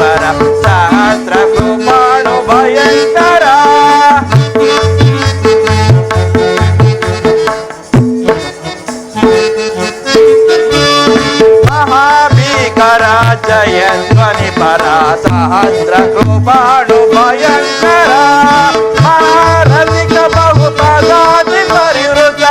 ಪರ ಸಹಸ್ರ ಕೃಪಾಣು ಭಯಂಕರ ಮಹಾಭೀಕರ ಜಯಧ್ವನಿ ಪರ ಸಹಸ್ರ ಕೃಪಾಣು ಭಯಂಕರ ಮಹಾರಥಿಕ ಬಹುಪದಾದಿ ಪರಿವೃತ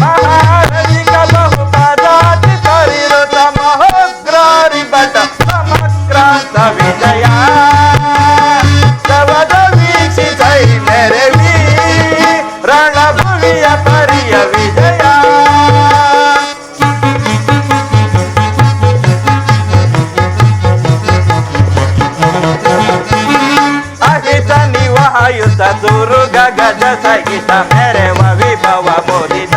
ಮಹಾರಥಿಕ ಬಹುಪದಾದಿ ಪರಿವೃತ ಮಹೋಗ್ರಾರಿ ಭಟ ಸಮಕ್ರಾಂತ ವಿಜಯ ತವದ ವೀಕ್ಷಿಸೈ ಮೆರವಿ ರಣಭುವಿಯ ಪರಿಯ ವಿಜಯ ಅಹಿತ ನಿವಾಯುತ ದುರುಗ ಗಜ ಸಹಿತ ಮೆರೆವ ವಿಭವ ಮುದಿತ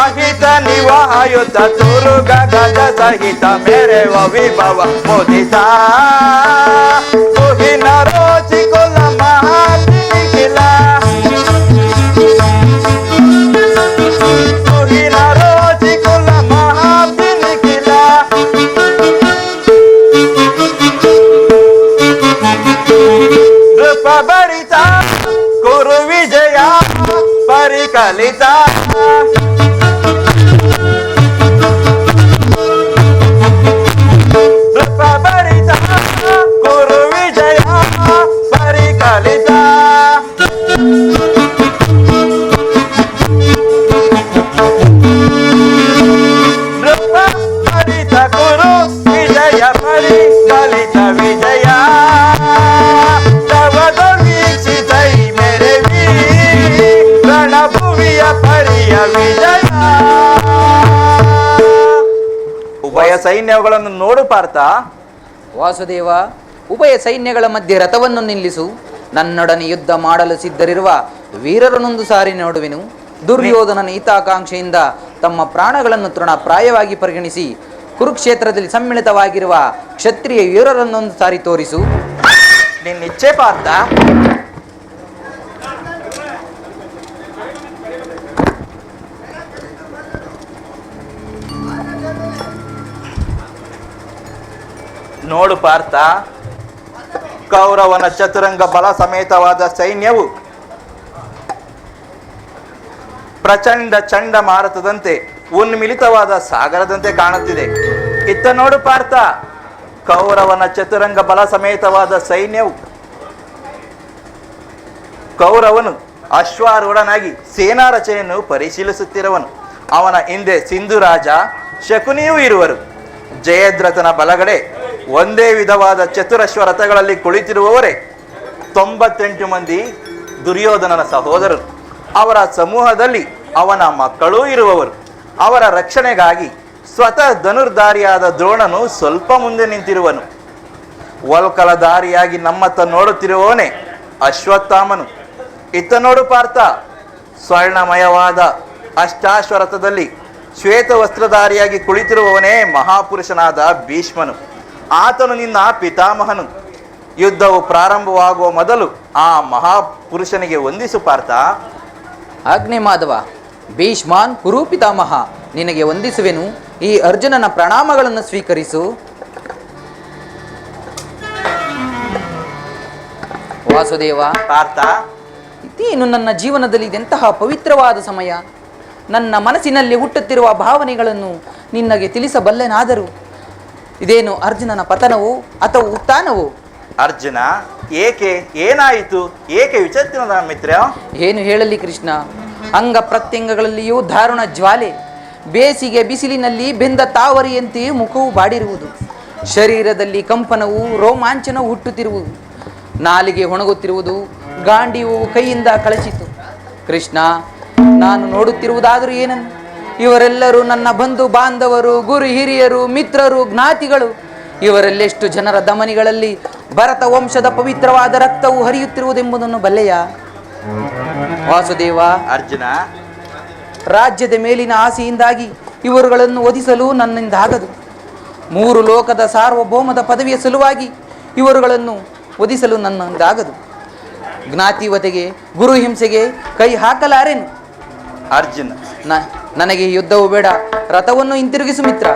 ಅಹಿತ ನಿವಾಯುತ ತುರುಗ ಗಜ ಸಹಿತ ಮೆರೆವ ವಿಭವ ಮುದಿತ ತುಹಿನ ರೋಚಿ ಕುಲ ಮಹಾತಿನಿಖಿಲ ತುಹಿನ ರೋಚಿ ಕುಲ ಮಹಾತಿನಿಖಿಲ ನೃಪ ಭರಿತ ಕುರು ವಿಜಯ ಪರಿಕಲಿತ ನೃಪ ಭರಿತ ಕುರು ವಿಜಯ ಪರಿಕಲಿತ ನೃಪ ಭರಿತ ಕುರು ವಿಜಯ ಪರಿಕಲಿತ ವಿಜಯ ತವದ ವೀಕ್ಷಿಸೈ ಮೆರವಿ ರಣಭುವಿಯ ಪರಿಯ ವಿಜಯ. ಉಭಯ ಸೈನ್ಯಗಳನ್ನು ನೋಡು ಪಾರ್ಥ. ವಾಸುದೇವ, ಉಭಯ ಸೈನ್ಯಗಳ ಮಧ್ಯೆ ರಥವನ್ನು ನಿಲ್ಲಿಸು. ನನ್ನೊಡನೆ ಯುದ್ಧ ಮಾಡಲು ಸಿದ್ಧರಿರುವ ವೀರರನ್ನೊಂದು ಸಾರಿ ನೋಡುವೆನು. ದುರ್ಯೋಧನನ ಹಿತಾಕಾಂಕ್ಷೆಯಿಂದ ತಮ್ಮ ಪ್ರಾಣಗಳನ್ನು ತೃಣಪ್ರಾಯವಾಗಿ ಪರಿಗಣಿಸಿ ಕುರುಕ್ಷೇತ್ರದಲ್ಲಿ ಸಮ್ಮಿಳಿತವಾಗಿರುವ ಕ್ಷತ್ರಿಯ ವೀರರನ್ನೊಂದು ಸಾರಿ ತೋರಿಸು. ನಿನ್ನಿಚ್ಛೆ ಪಾರ್ಥ. ನೋಡು ಪಾರ್ಥ, ಕೌರವನ ಚತುರಂಗ ಬಲ ಸಮೇತವಾದ ಸೈನ್ಯವು ಪ್ರಚಂಡ ಚಂಡಮಾರುತದಂತೆ ಉನ್ಮಿಲಿತವಾದ ಸಾಗರದಂತೆ ಕಾಣುತ್ತಿದೆ. ಇತ್ತ ನೋಡು ಪಾರ್ಥ, ಕೌರವನ ಚತುರಂಗ ಬಲ ಸಮೇತವಾದ ಸೈನ್ಯವು ಕೌರವನು ಅಶ್ವಾರೂಢನಾಗಿ ಸೇನಾ ರಚನೆಯನ್ನು ಪರಿಶೀಲಿಸುತ್ತಿರುವನು. ಅವನ ಹಿಂದೆ ಸಿಂಧುರಾಜ ಶಕುನಿಯೂ ಇರುವರು. ಜಯದ್ರಥನ ಬಲಗಡೆ ಒಂದೇ ವಿಧವಾದ ಚತುರಶ್ವ ರಥಗಳಲ್ಲಿ ಕುಳಿತಿರುವವರೇ 98 ಮಂದಿ ದುರ್ಯೋಧನನ ಸಹೋದರರು. ಅವರ ಸಮೂಹದಲ್ಲಿ ಅವನ ಮಕ್ಕಳೂ ಇರುವವರು. ಅವರ ರಕ್ಷಣೆಗಾಗಿ ಸ್ವತಃ ಧನುರ್ಧಾರಿಯಾದ ದ್ರೋಣನು ಸ್ವಲ್ಪ ಮುಂದೆ ನಿಂತಿರುವನು. ವಲ್ಕಲಧಾರಿಯಾಗಿ ನಮ್ಮತ್ತ ನೋಡುತ್ತಿರುವವನೇ ಅಶ್ವತ್ಥಾಮನು. ಇತ್ತ ನೋಡು ಪಾರ್ಥ, ಸ್ವರ್ಣಮಯವಾದ ಅಷ್ಟಾಶ್ವರಥದಲ್ಲಿ ಶ್ವೇತ ವಸ್ತ್ರಧಾರಿಯಾಗಿ ಕುಳಿತಿರುವವನೇ ಮಹಾಪುರುಷನಾದ ಭೀಷ್ಮನು. ಆತನು ನಿನ್ನ ಪಿತಾಮಹನು. ಯುದ್ಧವು ಪ್ರಾರಂಭವಾಗುವ ಮೊದಲು ಆ ಮಹಾಪುರುಷನಿಗೆ ವಂದಿಸು ಪಾರ್ಥ. ಆಜ್ಞೆ ಮಾಧವ. ಭೀಷ್ಮಾನ್ ಕುರು ಪಿತಾಮಹ, ನಿನಗೆ ವಂದಿಸುವೆನು. ಈ ಅರ್ಜುನನ ಪ್ರಣಾಮಗಳನ್ನು ಸ್ವೀಕರಿಸು. ವಾಸುದೇವ, ಪಾರ್ಥ, ಇದೇನು ನನ್ನ ಜೀವನದಲ್ಲಿ ಇದೆಂತಹ ಪವಿತ್ರವಾದ ಸಮಯ. ನನ್ನ ಮನಸ್ಸಿನಲ್ಲಿ ಹುಟ್ಟುತ್ತಿರುವ ಭಾವನೆಗಳನ್ನು ನಿನಗೆ ತಿಳಿಸಬಲ್ಲೆನಾದರೂ ಇದೇನು ಅರ್ಜುನನ ಪತನವೋ ಅಥವಾ ಉತ್ಥಾನವೋ? ಅರ್ಜುನ, ಏಕೆ? ಏನಾಯಿತು? ಏಕೆ ವಿಚಿತ್ರನಾದ ಮಿತ್ರ? ಏನು ಹೇಳಲಿ ಕೃಷ್ಣ, ಅಂಗ ಪ್ರತ್ಯಂಗಗಳಲ್ಲಿಯೂ ದಾರುಣ ಜ್ವಾಲೆ, ಬೇಸಿಗೆ ಬಿಸಿಲಿನಲ್ಲಿ ಬೆಂದ ತಾವರಿಯಂತೆಯೇ ಮುಖವು ಬಾಡಿರುವುದು, ಶರೀರದಲ್ಲಿ ಕಂಪನವು ರೋಮಾಂಚನವು ಹುಟ್ಟುತ್ತಿರುವುದು, ನಾಲಿಗೆ ಒಣಗುತ್ತಿರುವುದು, ಗಾಂಡಿಯು ಕೈಯಿಂದ ಕಳಚಿತು. ಕೃಷ್ಣ, ನಾನು ನೋಡುತ್ತಿರುವುದಾದರೂ ಏನನ್ನು? ಇವರೆಲ್ಲರೂ ನನ್ನ ಬಂಧು ಬಾಂಧವರು, ಗುರು ಹಿರಿಯರು, ಮಿತ್ರರು, ಜ್ಞಾತಿಗಳು. ಇವರೆಲ್ಲೆಷ್ಟು ಜನರ ಧಮನಿಗಳಲ್ಲಿ ಭರತ ವಂಶದ ಪವಿತ್ರವಾದ ರಕ್ತವು ಹರಿಯುತ್ತಿರುವುದೆಂಬುದನ್ನು ಬಲ್ಲೆಯ? ವಾಸುದೇವ, ಅರ್ಜುನ, ರಾಜ್ಯದ ಮೇಲಿನ ಆಸೆಯಿಂದಾಗಿ ಇವರುಗಳನ್ನು ವಧಿಸಲು ನನ್ನಿಂದಾಗದು. 3 ಲೋಕದ ಸಾರ್ವಭೌಮದ ಪದವಿಯ ಸಲುವಾಗಿ ಇವರುಗಳನ್ನು ವಧಿಸಲು ನನ್ನಿಂದಾಗದು. ಜ್ಞಾತಿವತೆಗೆ ಗುರು ಹಿಂಸೆಗೆ ಕೈ ಹಾಕಲಾರೆನು. ಅರ್ಜುನ ನನಗೆ ಯುದ್ಧವು ಬೇಡ, ರಥವನ್ನು ಹಿಂತಿರುಗಿಸು ಮಿತ್ರ.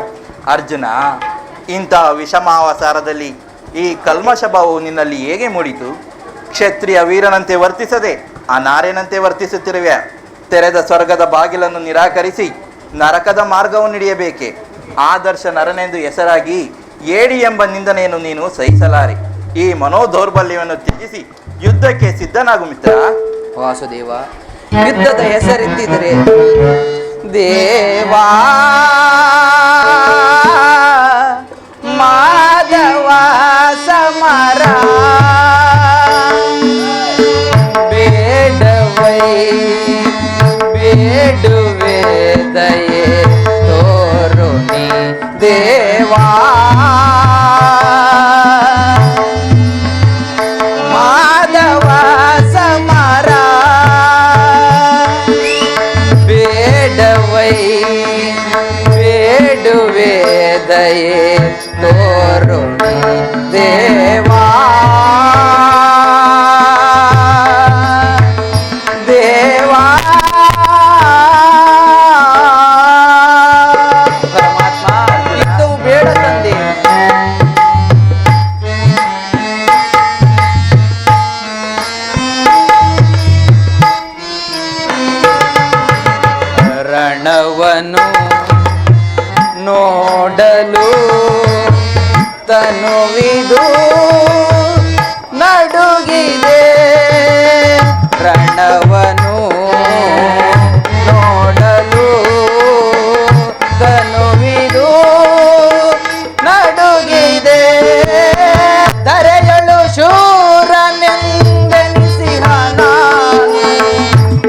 ಅರ್ಜುನ, ಇಂತಹ ವಿಷಮಾವಸಾರದಲ್ಲಿ ಈ ಕಲ್ಮಶ ಭಾವವು ನಿನ್ನಲ್ಲಿ ಹೇಗೆ ಮೂಡಿತು? ಕ್ಷತ್ರಿಯ ವೀರನಂತೆ ವರ್ತಿಸದೆ ಅನಾರ್ಯನಂತೆ ವರ್ತಿಸುತ್ತಿರುವೆ. ತೆರೆದ ಸ್ವರ್ಗದ ಬಾಗಿಲನ್ನು ನಿರಾಕರಿಸಿ ನರಕದ ಮಾರ್ಗವನ್ನು ಹಿಡಿಯಬೇಕೆ? ಆದರ್ಶ ನರನೆಂದು ಹೆಸರಾಗಿ ಏಡಿ ಎಂಬ ನಿಂದನೆಯನ್ನು ನೀನು ಸಹಿಸಲಾರೆ. ಈ ಮನೋದೌರ್ಬಲ್ಯವನ್ನು ತ್ಯಜಿಸಿ ಯುದ್ಧಕ್ಕೆ ಸಿದ್ಧನಾಗು ಮಿತ್ರ. ವಾಸುದೇವ, ಯುದ್ಧದ ಹೆಸರೆತ್ತಿದರೆ ದೇವಾ ಮಾಧವ ಸಮರ ಬೇಡವೈ ಬೇಡುವೆ ದಯೆ ತೋರುಣಿ ದೇವಾ ಮಾಧವ ಸಮರ ಬೇಡವೈ ಬೇಡುವೆ ದಯೆ ತೋರುಣಿ ದೇವಾ ದೇವಾ. ಪರಮಾತ್ಮ, ಯುದ್ಧವು ಬೇಡ ತಂದೆ. ರಣವನು ನೋಡಲು ತನುವಿದು ನಡುಗಿದೆ. ರಣವನು ನೋಡಲು ತನುವಿದು ನಡುಗಿದೆ. ಧರೆಯಳು ಶೂರನೆಂದೆನಿಸಿಹ ನಾನು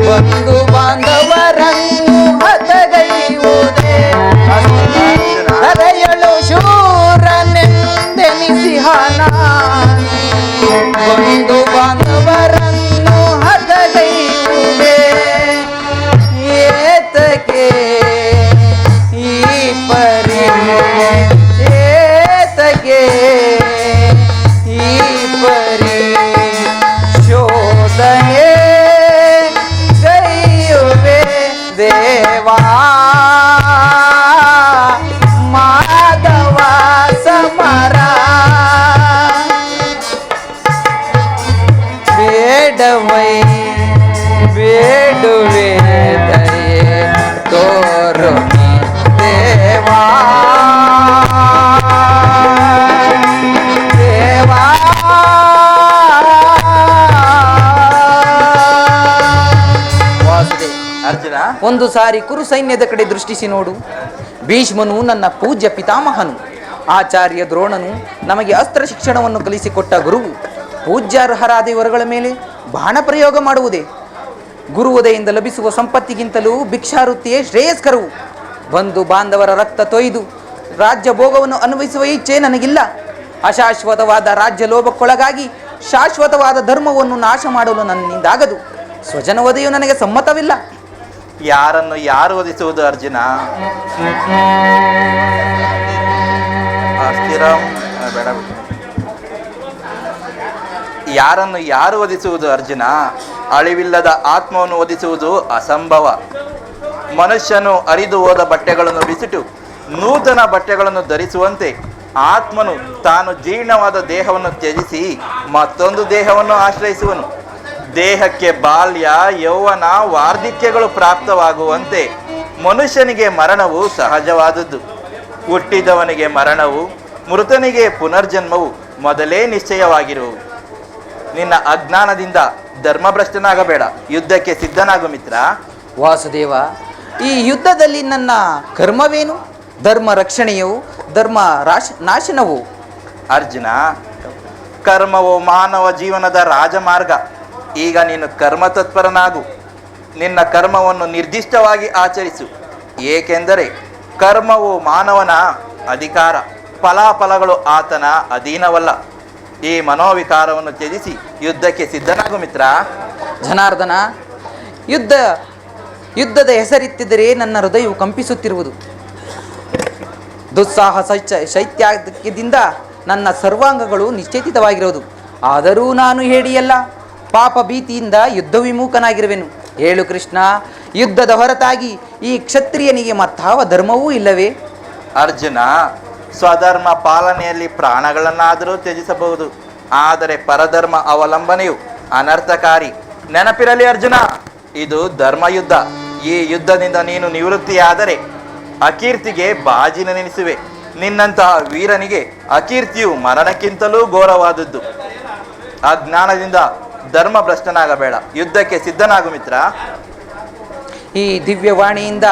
ಬಂಧು ಬಾಂಧವರನ್ನು ಹತಗೈಯುವುದೇ. ಧರೆಯಳು ಶೂರನೆಂದೆನಿಸಿಹ ನಾನು ಬಂಧು ಬಾಂಧವರನ್ನು ಹತಗೈಯುವುದೇ. ಏತಕ್ಕೆ ಈ ಪರಿ ಏತಕ್ಕೆ ಈ ಪರಿ ಶೋಧನೆ ಗೈಯುವೆ ದೇವಾ ಮಾಧವ ಸಮರ ಬೇಡವೈ ಬೇಡುವೆ ದಯೆ ತೋರುಣಿ ದೇವಾ ದೇವಾ. ವಾಸುದೇವ, ಅರ್ಜುನ, ಒಂದು ಸಾರಿ ಕುರು ಸೈನ್ಯದ ಕಡೆ ದೃಷ್ಟಿಸಿ ನೋಡು. ಭೀಷ್ಮನು ನನ್ನ ಪೂಜ್ಯ ಪಿತಾಮಹನು. ಆಚಾರ್ಯ ದ್ರೋಣನು ನಮಗೆ ಅಸ್ತ್ರ ಶಿಕ್ಷಣವನ್ನು ಕಲಿಸಿಕೊಟ್ಟ ಗುರುವು. ಪೂಜ್ಯಾರ್ಹರಾದ ಇವರುಗಳ ಮೇಲೆ ಬಾಣ ಪ್ರಯೋಗ ಮಾಡುವುದೇ? ಗುರುವುದೆಯಿಂದ ಲಭಿಸುವ ಸಂಪತ್ತಿಗಿಂತಲೂ ಭಿಕ್ಷಾವೃತ್ತಿಯೇ ಶ್ರೇಯಸ್ಕರವು. ಬಂಧು ಬಾಂಧವರ ರಕ್ತ ತೊಯ್ದು ರಾಜ್ಯ ಭೋಗವನ್ನು ಅನುಭವಿಸುವ ಇಚ್ಛೆ ನನಗಿಲ್ಲ. ಅಶಾಶ್ವತವಾದ ರಾಜ್ಯ ಲೋಭಕ್ಕೊಳಗಾಗಿ ಶಾಶ್ವತವಾದ ಧರ್ಮವನ್ನು ನಾಶ ಮಾಡಲು ನನ್ನಿಂದಾಗದು. ಸ್ವಜನವಧೆಯು ನನಗೆ ಸಮ್ಮತವಿಲ್ಲ. ಯಾರನ್ನು ಯಾರು ವಧಿಸುವುದು ಅರ್ಜುನ? ಸ್ಥಿರಂ ಬೇಡ. ಯಾರನ್ನು ಯಾರು ವಧಿಸುವುದು ಅರ್ಜುನ? ಅಳಿವಿಲ್ಲದ ಆತ್ಮವನ್ನು ವಧಿಸುವುದು ಅಸಂಭವ. ಮನುಷ್ಯನು ಹರಿದು ಹೋದ ಬಟ್ಟೆಗಳನ್ನು ಬಿಸಿಟು ನೂತನ ಬಟ್ಟೆಗಳನ್ನು ಧರಿಸುವಂತೆ ಆತ್ಮನು ತಾನು ಜೀರ್ಣವಾದ ದೇಹವನ್ನು ತ್ಯಜಿಸಿ ಮತ್ತೊಂದು ದೇಹವನ್ನು ಆಶ್ರಯಿಸುವನು. ದೇಹಕ್ಕೆ ಬಾಲ್ಯ ಯೌವನ ವಾರ್ಧಕ್ಯಗಳು ಪ್ರಾಪ್ತವಾಗುವಂತೆ ಮನುಷ್ಯನಿಗೆ ಮರಣವು ಸಹಜವಾದದ್ದು. ಹುಟ್ಟಿದವನಿಗೆ ಮರಣವು, ಮೃತನಿಗೆ ಪುನರ್ಜನ್ಮವು ಮೊದಲೇ ನಿಶ್ಚಯವಾಗಿರುವು. ನಿನ್ನ ಅಜ್ಞಾನದಿಂದ ಧರ್ಮಭ್ರಷ್ಟನಾಗಬೇಡ, ಯುದ್ಧಕ್ಕೆ ಸಿದ್ಧನಾಗು ಮಿತ್ರ. ವಾಸುದೇವ, ಈ ಯುದ್ಧದಲ್ಲಿ ನನ್ನ ಕರ್ಮವೇನು? ಧರ್ಮ ರಕ್ಷಣೆಯು ಧರ್ಮ ನಾಶನವು? ಅರ್ಜುನ, ಕರ್ಮವು ಮಾನವ ಜೀವನದ ರಾಜಮಾರ್ಗ. ಈಗ ನೀನು ಕರ್ಮ ತತ್ಪರನಾಗು. ನಿನ್ನ ಕರ್ಮವನ್ನು ನಿರ್ದಿಷ್ಟವಾಗಿ ಆಚರಿಸು. ಏಕೆಂದರೆ ಕರ್ಮವು ಮಾನವನ ಅಧಿಕಾರ, ಫಲಾಫಲಗಳು ಆತನ ಅಧೀನವಲ್ಲ. ಈ ಮನೋವಿಕಾರವನ್ನು ತ್ಯಜಿಸಿ ಯುದ್ಧಕ್ಕೆ ಸಿದ್ಧನಾಗು ಮಿತ್ರ. ಜನಾರ್ದನ, ಯುದ್ಧದ ಹೆಸರಿತ್ತಿದ್ದರೆ ನನ್ನ ಹೃದಯವು ಕಂಪಿಸುತ್ತಿರುವುದು. ದುಸ್ಸಾಹ ಶೈತ್ಯದಿಂದ ನನ್ನ ಸರ್ವಾಂಗಗಳು ನಿಶ್ಚೇತಿತವಾಗಿರುವುದು. ಆದರೂ ನಾನು ಹೇಳಿಯಲ್ಲ, ಪಾಪ ಭೀತಿಯಿಂದ ಯುದ್ಧ ವಿಮುಖನಾಗಿರುವೆನು. ಹೇಳು ಕೃಷ್ಣ, ಯುದ್ಧದ ಹೊರತಾಗಿ ಈ ಕ್ಷತ್ರಿಯನಿಗೆ ಮತ್ತಾವ ಧರ್ಮವೂ ಇಲ್ಲವೇ? ಅರ್ಜುನ, ಸ್ವಧರ್ಮ ಪಾಲನೆಯಲ್ಲಿ ಪ್ರಾಣಗಳನ್ನಾದರೂ ತ್ಯಜಿಸಬಹುದು, ಆದರೆ ಪರಧರ್ಮ ಅವಲಂಬನೆಯು ಅನರ್ಥಕಾರಿ. ನೆನಪಿರಲಿ ಅರ್ಜುನ, ಇದು ಧರ್ಮಯುದ್ಧ. ಈ ಯುದ್ಧದಿಂದ ನೀನು ನಿವೃತ್ತಿಯಾದರೆ ಅಕೀರ್ತಿಗೆ ಬಾಜಿನ ನೆನೆಸುವೆ. ನಿನ್ನಂತಹ ವೀರನಿಗೆ ಅಕೀರ್ತಿಯು ಮರಣಕ್ಕಿಂತಲೂ ಘೋರವಾದದ್ದು. ಅಜ್ಞಾನದಿಂದ ಧರ್ಮ ಭ್ರಷ್ಟನಾಗಬೇಡ, ಯುದ್ಧಕ್ಕೆ ಸಿದ್ಧನಾಗು ಮಿತ್ರ. ಈ ದಿವ್ಯವಾಣಿಯಿಂದ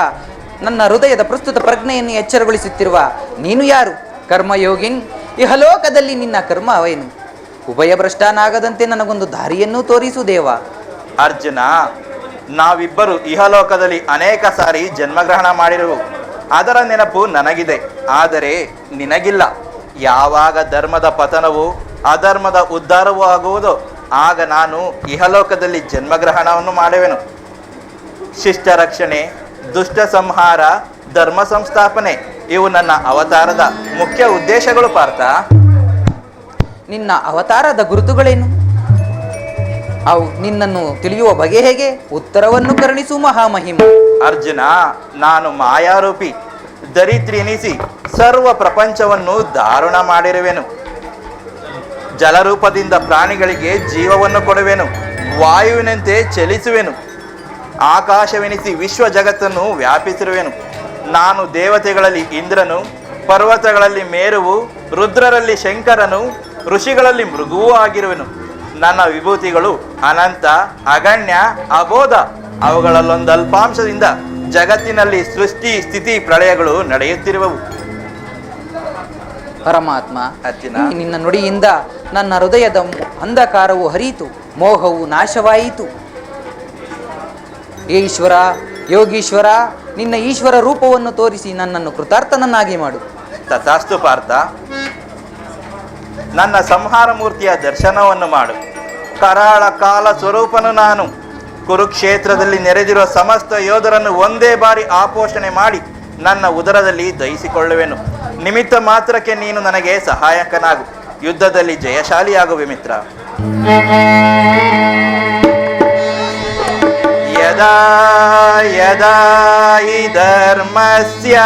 ನನ್ನ ಹೃದಯದ ಪ್ರಸ್ತುತ ಪ್ರಜ್ಞೆಯನ್ನು ಎಚ್ಚರಗೊಳಿಸುತ್ತಿರುವ ನೀನು ಯಾರು? ಕರ್ಮಯೋಗಿನ್, ಇಹಲೋಕದಲ್ಲಿ ನಿನ್ನ ಕರ್ಮ ಅವೇನು? ಉಭಯ ಭ್ರಷ್ಟನಾಗದಂತೆ ನನಗೊಂದು ದಾರಿಯನ್ನು ತೋರಿಸು ದೇವ. ಅರ್ಜುನ, ನಾವಿಬ್ಬರು ಇಹಲೋಕದಲ್ಲಿ ಅನೇಕ ಸಾರಿ ಜನ್ಮಗ್ರಹಣ ಮಾಡಿರುವು. ಅದರ ನೆನಪು ನನಗಿದೆ, ಆದರೆ ನಿನಗಿಲ್ಲ. ಯಾವಾಗ ಧರ್ಮದ ಪತನವು ಅಧರ್ಮದ ಉದ್ಧಾರವೂ ಆಗುವುದೋ ಆಗ ನಾನು ಇಹಲೋಕದಲ್ಲಿ ಜನ್ಮಗ್ರಹಣವನ್ನು ಮಾಡುವೆನು. ಶಿಷ್ಟ ರಕ್ಷಣೆ, ದುಷ್ಟ ಸಂಹಾರ, ಧರ್ಮ ಸಂಸ್ಥಾಪನೆ ಇವು ನನ್ನ ಅವತಾರದ ಮುಖ್ಯ ಉದ್ದೇಶಗಳು ಪಾರ್ಥ. ನಿನ್ನ ಅವತಾರದ ಗುರುತುಗಳೇನು? ಅವು ನಿನ್ನನ್ನು ತಿಳಿಯುವ ಬಗೆ ಹೇಗೆ? ಉತ್ತರವನ್ನು ಕರುಣಿಸು ಮಹಾಮಹಿಮ. ಅರ್ಜುನ, ನಾನು ಮಾಯಾರೂಪಿ ದರಿದ್ರೆನಿಸಿ ಸರ್ವ ಪ್ರಪಂಚವನ್ನು ದಾರುಣ ಮಾಡಿರುವೆನು. ಜಲರೂಪದಿಂದ ಪ್ರಾಣಿಗಳಿಗೆ ಜೀವವನ್ನು ಕೊಡುವೆನು. ವಾಯುವಿನಂತೆ ಚಲಿಸುವೆನು. ಆಕಾಶವೆನಿಸಿ ವಿಶ್ವ ಜಗತ್ತನ್ನು ವ್ಯಾಪಿಸಿರುವೆನು. ನಾನು ದೇವತೆಗಳಲ್ಲಿ ಇಂದ್ರನು, ಪರ್ವತಗಳಲ್ಲಿ ಮೇರುವು, ರುದ್ರರಲ್ಲಿ ಶಂಕರನು, ಋಷಿಗಳಲ್ಲಿ ಮೃಗುವೂ ಆಗಿರುವೆನು. ನನ್ನ ವಿಭೂತಿಗಳು ಅನಂತ, ಅಗಣ್ಯ, ಅಬೋಧ. ಅವುಗಳಲ್ಲೊಂದು ಅಲ್ಪಾಂಶದಿಂದ ಜಗತ್ತಿನಲ್ಲಿ ಸೃಷ್ಟಿ, ಸ್ಥಿತಿ, ಪ್ರಳಯಗಳು ನಡೆಯುತ್ತಿರುವವು. ಪರಮಾತ್ಮ, ಅರ್ಜುನ, ನಿನ್ನ ನುಡಿಯಿಂದ ನನ್ನ ಹೃದಯದ ಅಂಧಕಾರವು ಹರಿಯಿತು, ಮೋಹವು ನಾಶವಾಯಿತು. ಈಶ್ವರ, ಯೋಗೀಶ್ವರ, ನಿನ್ನ ಈಶ್ವರ ರೂಪವನ್ನು ತೋರಿಸಿ ನನ್ನನ್ನು ಕೃತಾರ್ಥನನ್ನಾಗಿ ಮಾಡು. ತಥಾಸ್ತು ಪಾರ್ಥ. ನನ್ನ ಸಂಹಾರ ಮೂರ್ತಿಯ ದರ್ಶನವನ್ನು ಮಾಡು. ಕರಾಳ ಕಾಲ ಸ್ವರೂಪನು ನಾನು. ಕುರುಕ್ಷೇತ್ರದಲ್ಲಿ ನೆರೆದಿರುವ ಸಮಸ್ತ ಯೋಧರನ್ನು ಒಂದೇ ಬಾರಿ ಆಪೋಷಣೆ ಮಾಡಿ ನನ್ನ ಉದರದಲ್ಲಿ ದಹಿಸಿಕೊಳ್ಳುವೆನು. ನಿಮಿತ್ತ ಮಾತ್ರಕ್ಕೆ ನೀನು ನನಗೆ ಸಹಾಯಕನಾಗು. ಯುದ್ಧದಲ್ಲಿ ಜಯಶಾಲಿಯಾಗುವೆ ಮಿತ್ರ. ಯದಾ ಯದಾ ಹಿ ಧರ್ಮಸ್ಯ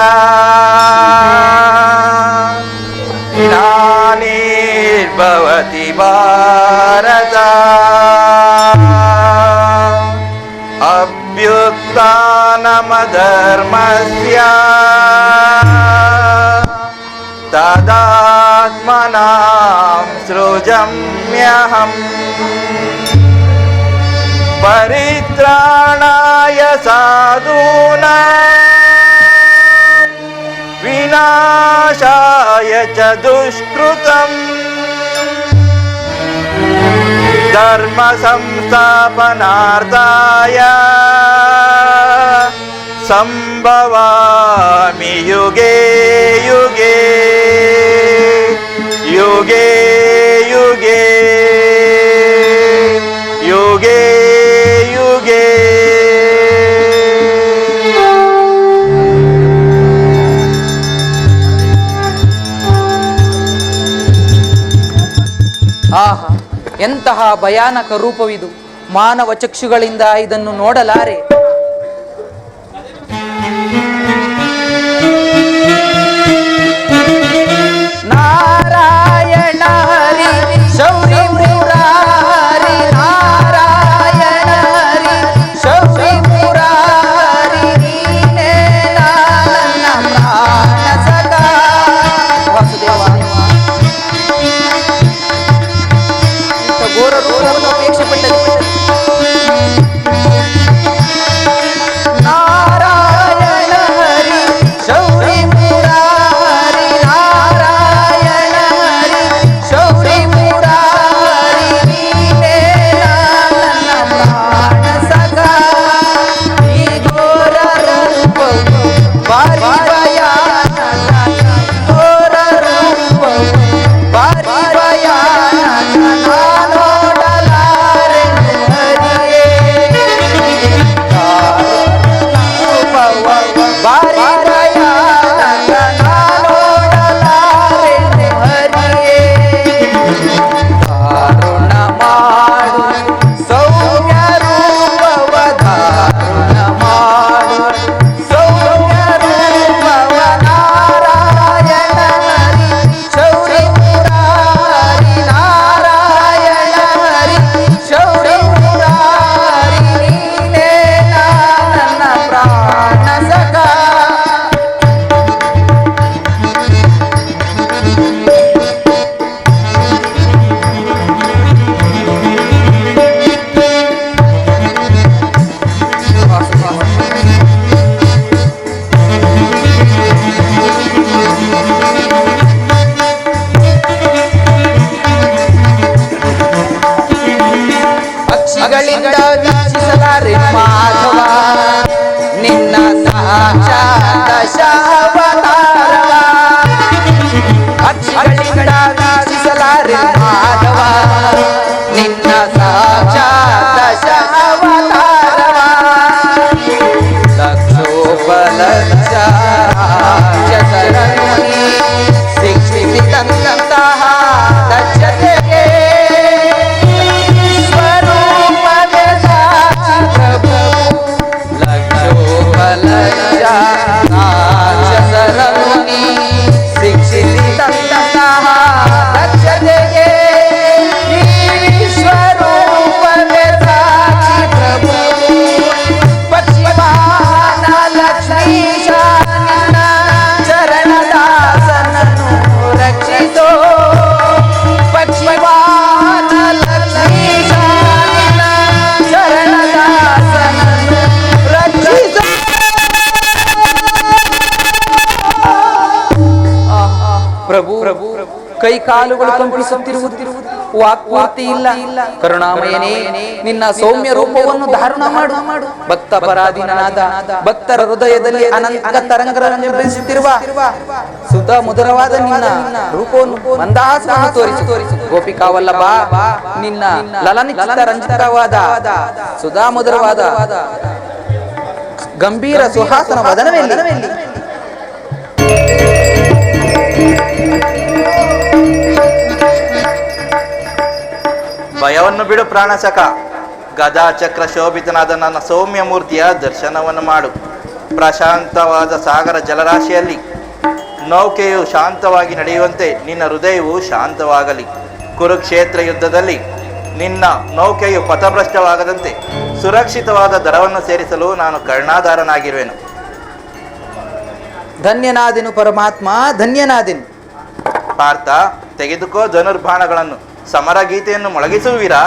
ಗ್ಲಾನಿರ್ಭವತಿ ಭಾರತ ಅಭ್ಯುತ್ಥಾನಮಧರ್ಮಸ್ಯ ತದಾತ್ಮನಾಂ ಸೃಜಮ್ಯಹಂ ಪರಿತ್ರಾಣಾಯ ಸಾಧೂನಾಂ ವಿನಾಶಾಯ ಚ ದುಷ್ಕೃತಂ ಧರ್ಮ ಸಂಸ್ಥಾಪನಾರ್ಥಾಯ ಸಂಭವಾಮಿ ಯುಗೇ ಯುಗೇ ಯುಗೇ ಯುಗೇ ಯುಗೇ ಯುಗೇ. ಆಹಾ, ಎಂತಹ ಭಯಾನಕ ರೂಪವಿದು! ಮಾನವ ಚಕ್ಷುಗಳಿಂದ ಇದನ್ನು ನೋಡಲಾರೆ. ನಾರಾಯಣ ಹರಿ ಶೌರಿ ಮುರಾರಿ, ನಾರಾಯಣ ಹರಿ ಶೌರಿ ಮುರಾರಿ, ನೀನೇ ನನ್ನ ಪ್ರಾಣ ಸಖ. ವಾಸುದೇವ, ಇಂಥ ಘೋರ ರೂಪವನ್ನು ಅಪೇಕ್ಷೆ ಪಟ್ಟದ್ದು. ನಾರಾಯಣ ಹರಿ ಶೌರಿ ಮುರಾರಿ, ನಾರಾಯಣ ಹರಿ ಶೌರಿ ಮುರಾರಿ, ನೀನೇ ನನ್ನ ಪ್ರಾಣ ಸಖ. ಈ ಘೋರ ರೂಪವು ಭಾರಿ ಭಯಾನಕ, ಘೋರ ರೂಪವು ಭಾರಿ ಭಯಾನಕ, ನೋಡಲಾರೆನು ಹರಿಯೇ. ಸಹಿಸಲಾರೆ ಮಾಧವ ನಿನ್ನ ಸಾಕ್ಷಾತ್ ದಶಾವತಾರವ ಅಕ್ಷಗಳಿಂದ ವೀಕ್ಷಿಸಲಾರೆ ಮಾಧವ ನಿನ್ನ ಸಾಕ್ಷಾತ್ ದಶಾವತಾರವ ಲಕ್ಷೋಪಲಕ್ಷ ರಾಕ್ಷಸರನ್ನು ಶಿಕ್ಷಿಸಿದಂತಹ ದಕ್ಷತೆಗೆ ಸ್ವರೂಪವೇ ಸಾಕ್ಷಿ ಪ್ರಭು ಲಕ್ಷೋಪಲಕ್ಷ ರಾಕ್ಷಸರನ್ನು ಶಿಕ್ಷಿಸಿದಂತಹ ದಕ್ಷತೆಗೆ ಸ್ವರೂಪವೇ ಸಾಕ್ಷಿ ಪ್ರಭು ಪಶ್ಚಿಮಾನ ಲಕ್ಷ್ಮೀಶ ನಿನ್ನ ಚರಣದಾಸನನ್ನು ರಕ್ಷಿಸೋ ಪಶ್ಚಿಮಾನ ಲಕ್ಷ್ಮೀಶ ನಿನ್ನ ಚರಣದಾಸನನ್ನು ರಕ್ಷಿಸೋ. ಪ್ರಭು ಕೈ ಕಾಲುಗಳು ಕಂಪಿಸುತ್ತಿರುವುದು ವಾಕ್ಪೂರ್ತಿ ಇಲ್ಲ. ಕರುಣಾಮಯನೇ ನಿನ್ನ ಸೌಮ್ಯ ರೂಪವನ್ನು ಧಾರಣ ಮಾಡು. ಭಕ್ತ ಪರಾಧೀನನಾದ ಭಕ್ತರ ಹೃದಯದಲ್ಲಿ ಅನಂತ ತರಂಗಗಳನ್ನು ಬೆಳೆಸುತ್ತಿರುವ ಸುಧಾ ಮಧುರವಾದ ನಿನ್ನ ರೂಪವನ್ನು ಮಂದಹಾಸವನ್ನು ತೋರಿಸು. ಗೋಪಿಕಾವಲ್ಲಭ ನಿನ್ನ ಲಲನಿಚಿತ ರಂಜಿತವಾದ ಸುಧಾ ಮಧುರವಾದ ಗಂಭೀರ ಸುಹಾಸನ ವದನವೆಲ್ಲಿ? ಭಯವನ್ನು ಬಿಡು ಪ್ರಾಣಸಖ. ಗದಾ ಚಕ್ರ ಶೋಭಿತನಾದ ನನ್ನ ಸೌಮ್ಯ ಮೂರ್ತಿಯ ದರ್ಶನವನ್ನು ಮಾಡು. ಪ್ರಶಾಂತವಾದ ಸಾಗರ ಜಲರಾಶಿಯಲ್ಲಿ ನೌಕೆಯು ಶಾಂತವಾಗಿ ನಡೆಯುವಂತೆ ನಿನ್ನ ಹೃದಯವು ಶಾಂತವಾಗಲಿ. ಕುರುಕ್ಷೇತ್ರ ಯುದ್ಧದಲ್ಲಿ ನಿನ್ನ ನೌಕೆಯು ಪಥಭ್ರಷ್ಟವಾಗದಂತೆ ಸುರಕ್ಷಿತವಾದ ದರವನ್ನು ಸೇರಿಸಲು ನಾನು ಕರ್ಣಾಧಾರನಾಗಿರುವೆನು. ಧನ್ಯನಾದೆನು ಪರಮಾತ್ಮ, ಧನ್ಯನಾದೆನು. ಪಾರ್ಥ, ತೆಗೆದುಕೋ ಧನುರ್ಬಾಣಗಳನ್ನು. ಸಮರ ಗೀತೆಯನ್ನು ಮೊಳಗಿಸುವಿರಾ?